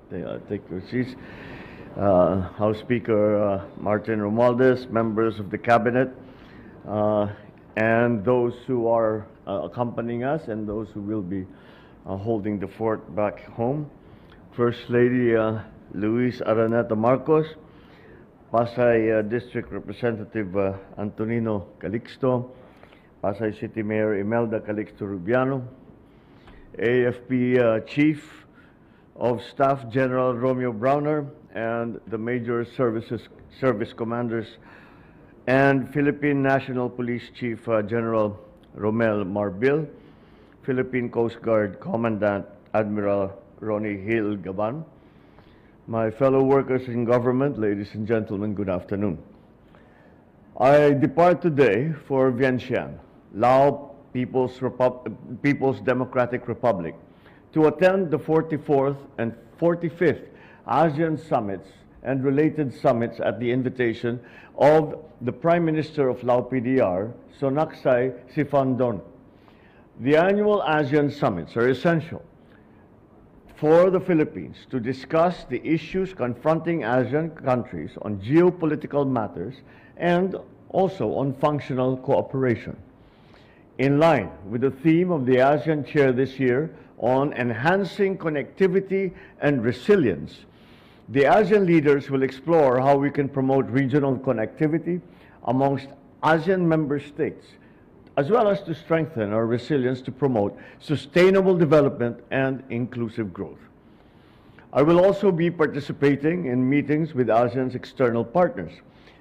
Take your seats. House Speaker Martin Romualdez, members of the Cabinet, and those who are accompanying us and those who will be holding the fort back home. First Lady Luis Araneta Marcos, Pasay District Representative Antonino Calixto, Pasay City Mayor Imelda Calixto Rubiano, AFP Chief of Staff General Romeo Browner, and the Major Service Commanders, and Philippine National Police Chief General Romel Marbil, Philippine Coast Guard Commandant Admiral Ronnie Hill Gaban. My fellow workers in government, ladies and gentlemen, good afternoon. I depart today for Vientiane, Laos People's Democratic Republic, to attend the 44th and 45th ASEAN Summits and Related Summits at the invitation of the Prime Minister of Laos PDR, Sonaksay Sifandon. The annual ASEAN Summits are essential for the Philippines to discuss the issues confronting ASEAN countries on geopolitical matters and also on functional cooperation. In line with the theme of the ASEAN Chair this year on enhancing connectivity and resilience, the ASEAN leaders will explore how we can promote regional connectivity amongst ASEAN member states, as well as to strengthen our resilience to promote sustainable development and inclusive growth. I will also be participating in meetings with ASEAN's external partners.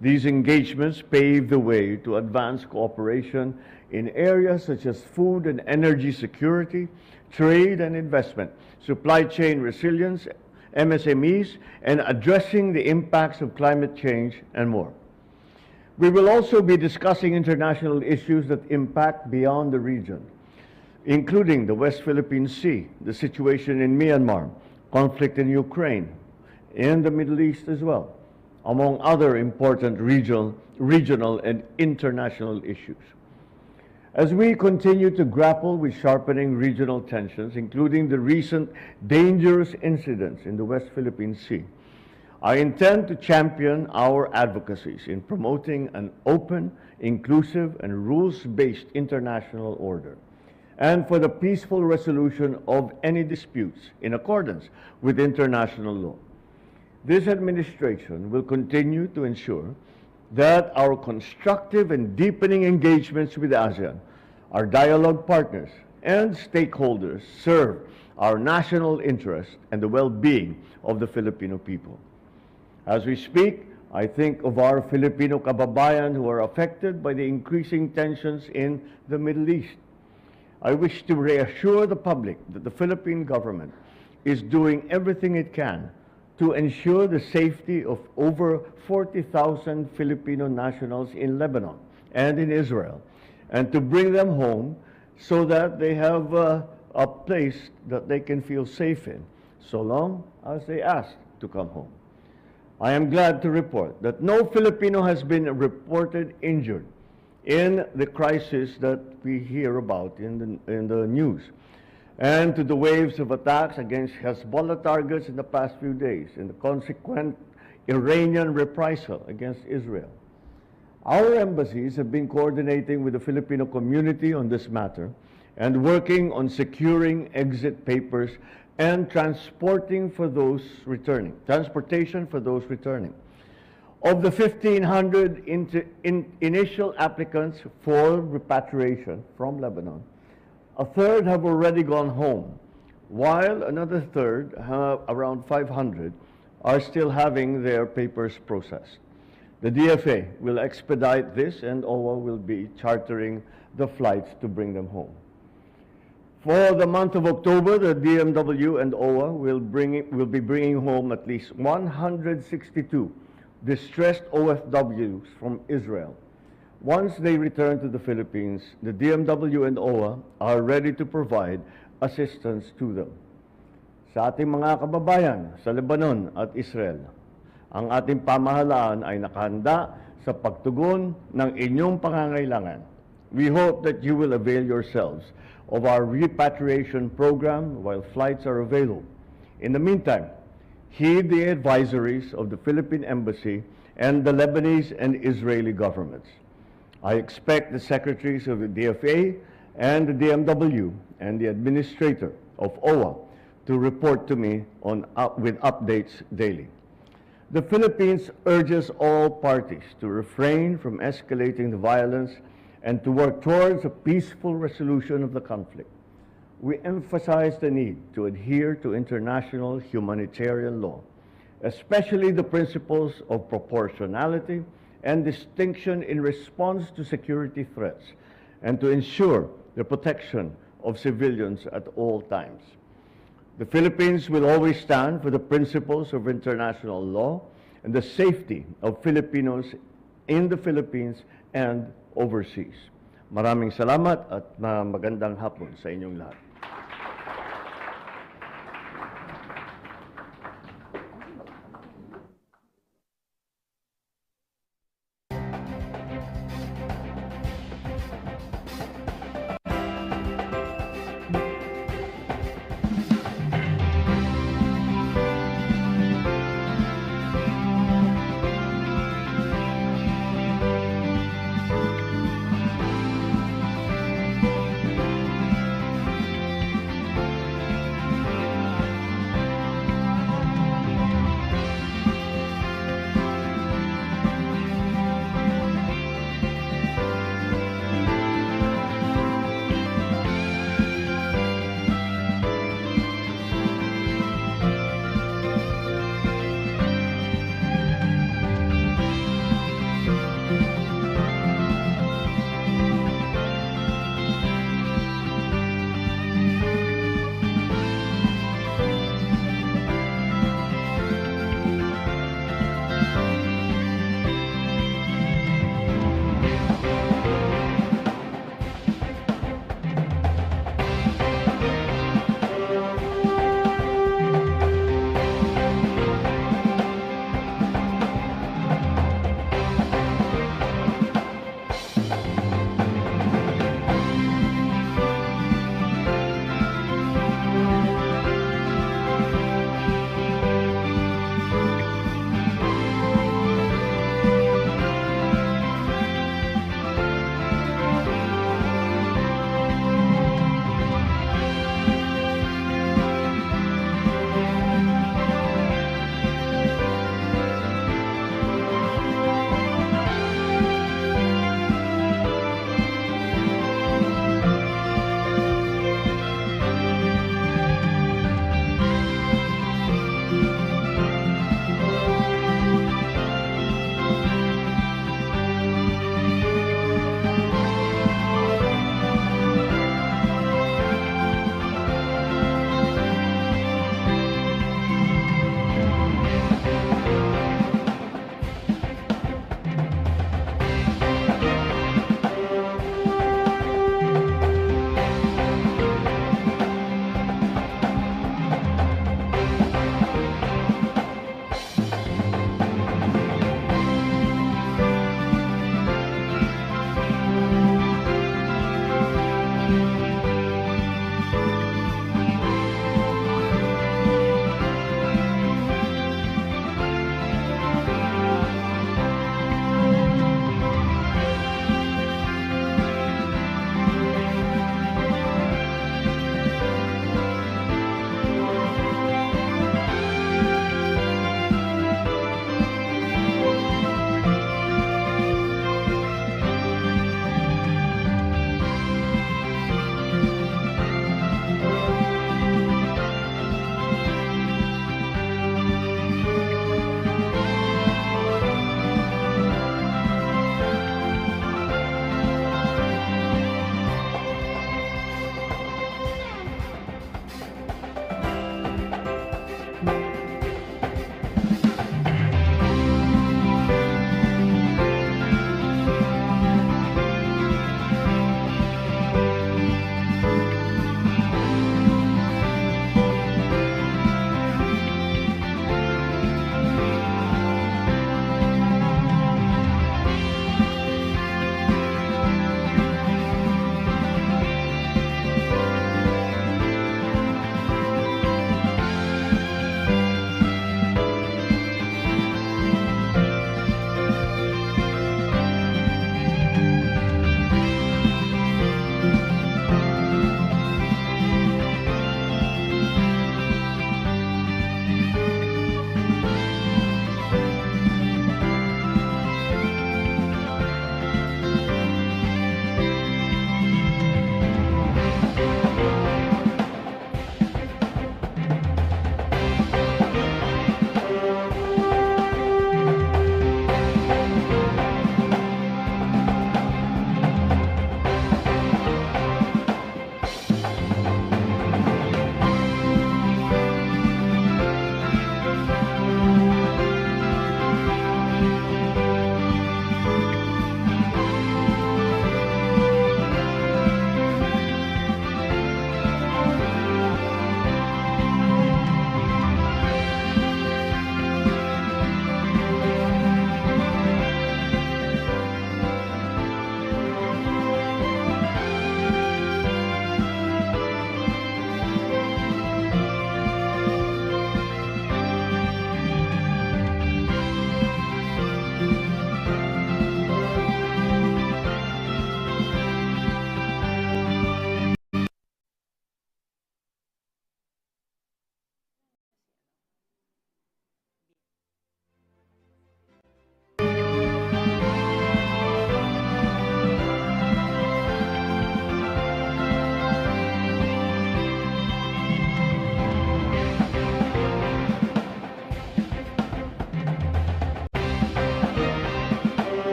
These engagements pave the way to advance cooperation in areas such as food and energy security, trade and investment, supply chain resilience, MSMEs, and addressing the impacts of climate change and more. We will also be discussing international issues that impact beyond the region, including the West Philippine Sea, the situation in Myanmar, conflict in Ukraine, and the Middle East as well, among other important regional and international issues. As we continue to grapple with sharpening regional tensions, including the recent dangerous incidents in the West Philippine Sea, I intend to champion our advocacies in promoting an open, inclusive, and rules-based international order, and for the peaceful resolution of any disputes in accordance with international law. This administration will continue to ensure that our constructive and deepening engagements with ASEAN, our dialogue partners, and stakeholders serve our national interest and the well-being of the Filipino people. As we speak, I think of our Filipino kababayan who are affected by the increasing tensions in the Middle East. I wish to reassure the public that the Philippine government is doing everything it can to ensure the safety of over 40,000 Filipino nationals in Lebanon and in Israel, and to bring them home so that they have a place that they can feel safe in, so long as they ask to come home. I am glad to report that no Filipino has been reported injured in the crisis that we hear about in the news, and to the waves of attacks against Hezbollah targets in the past few days and the consequent Iranian reprisal against Israel. Our embassies have been coordinating with the Filipino community on this matter and working on securing exit papers and transportation for those returning. Of the 1,500 initial applicants for repatriation from Lebanon, a third have already gone home, while another third, around 500, are still having their papers processed. The DFA will expedite this, and OWA will be chartering the flights to bring them home. For the month of October, the DMW and OWA will be bringing home at least 162 distressed OFWs from Israel. Once they return to the Philippines, the DMW and OWA are ready to provide assistance to them. Sa ating mga kababayan sa Lebanon at Israel, ang ating pamahalaan ay nakahanda sa pagtugon ng inyong pangangailangan. We hope that you will avail yourselves of our repatriation program while flights are available. In the meantime, heed the advisories of the Philippine Embassy and the Lebanese and Israeli governments. I expect the secretaries of the DFA and the DMW and the administrator of OWA to report to me with updates daily. The Philippines urges all parties to refrain from escalating the violence and to work towards a peaceful resolution of the conflict. We emphasize the need to adhere to international humanitarian law, especially the principles of proportionality and distinction in response to security threats, and to ensure the protection of civilians at all times. The Philippines will always stand for the principles of international law and the safety of Filipinos in the Philippines and overseas. Maraming salamat at magandang hapon sa inyong lahat.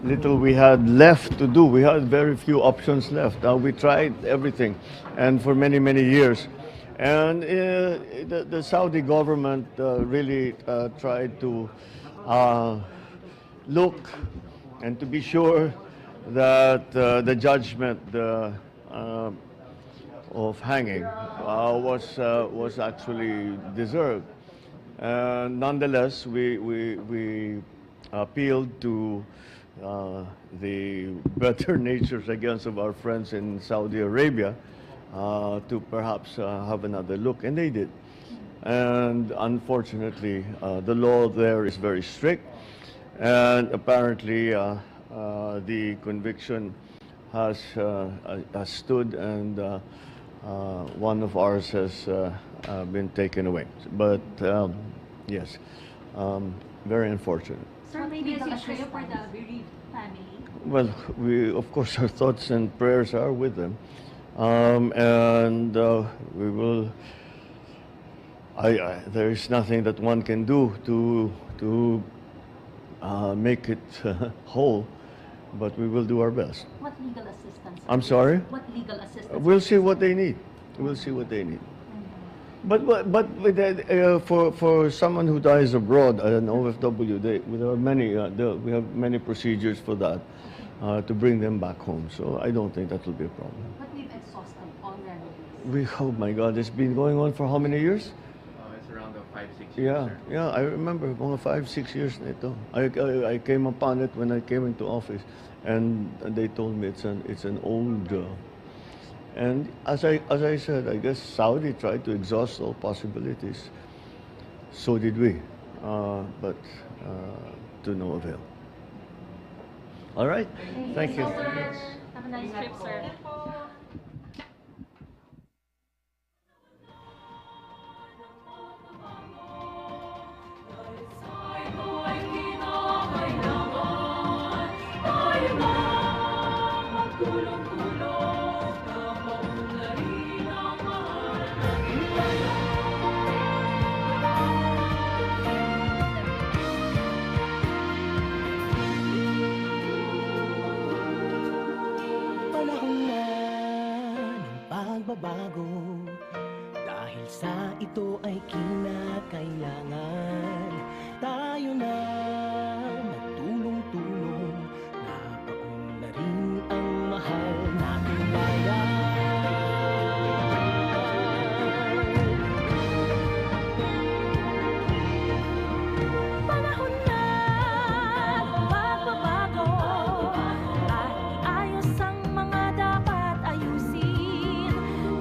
little we had left to do. We had very few options left. We tried everything, and for many, many years. And the Saudi government really tried to look and to be sure that the judgment of hanging was actually deserved. Nonetheless, we appealed to the better natures, I guess, of our friends in Saudi Arabia to perhaps have another look, and they did. And unfortunately, the law there is very strict, and apparently the conviction has stood, and one of ours has been taken away. But yes, very unfortunate. Sir, maybe a message for the bereaved family? Well, of course, our thoughts and prayers are with them. And we will, there is nothing that one can do to make it whole, but we will do our best. What legal assistance? I'm sorry? What legal assistance? We'll see what they need. We'll see what they need. But for someone who dies abroad, an OFW, there are many. We have many procedures for that to bring them back home. So I don't think that will be a problem. But we've exhausted all remedies. Oh my God, it's been going on for how many years? It's around 5-6 years. Yeah, I remember mga 5-6 years na ito. I came upon it when I came into office, and they told me it's an old. And as I said, I guess Saudi tried to exhaust all possibilities. So did we, but to no avail. All right, thank you. Have a nice trip, sir. Bago dahil sa ito ay kinakailangan tayo na magtulong-tulong, napaunlarin ang mahal nating bayan. Panahon na magbabago at iayos ang mga dapat ayusin.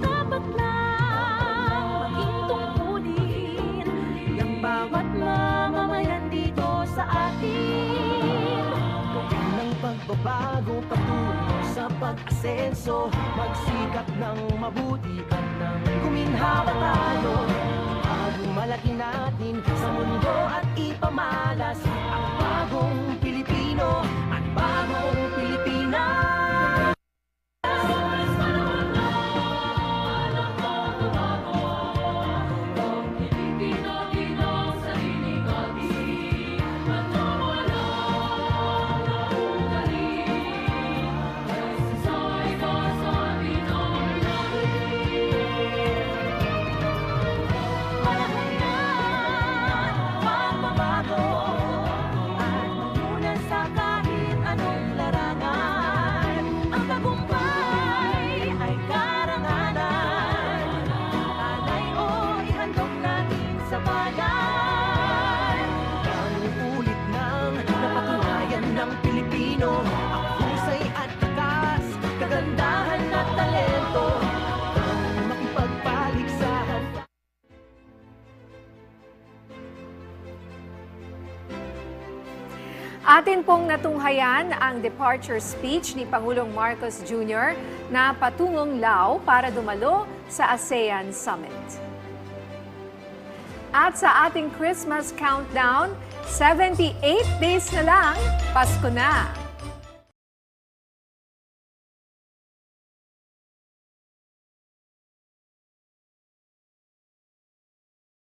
Dapat lang maging tungkulin ng bawat mamamayan dito sa atin. Gawin ng pagbabago patungo sa pag-asenso, magsikap ng mabuti at nang guminhawa tayo. Malaki natin sa mundo at ipamalas ang bagong Pilipino at bagong Pilipinas. Atin pong natunghayan ang departure speech ni Pangulong Marcos Jr. na patungong Lao para dumalo sa ASEAN Summit. At sa ating Christmas countdown, 78 days na lang, Pasko na!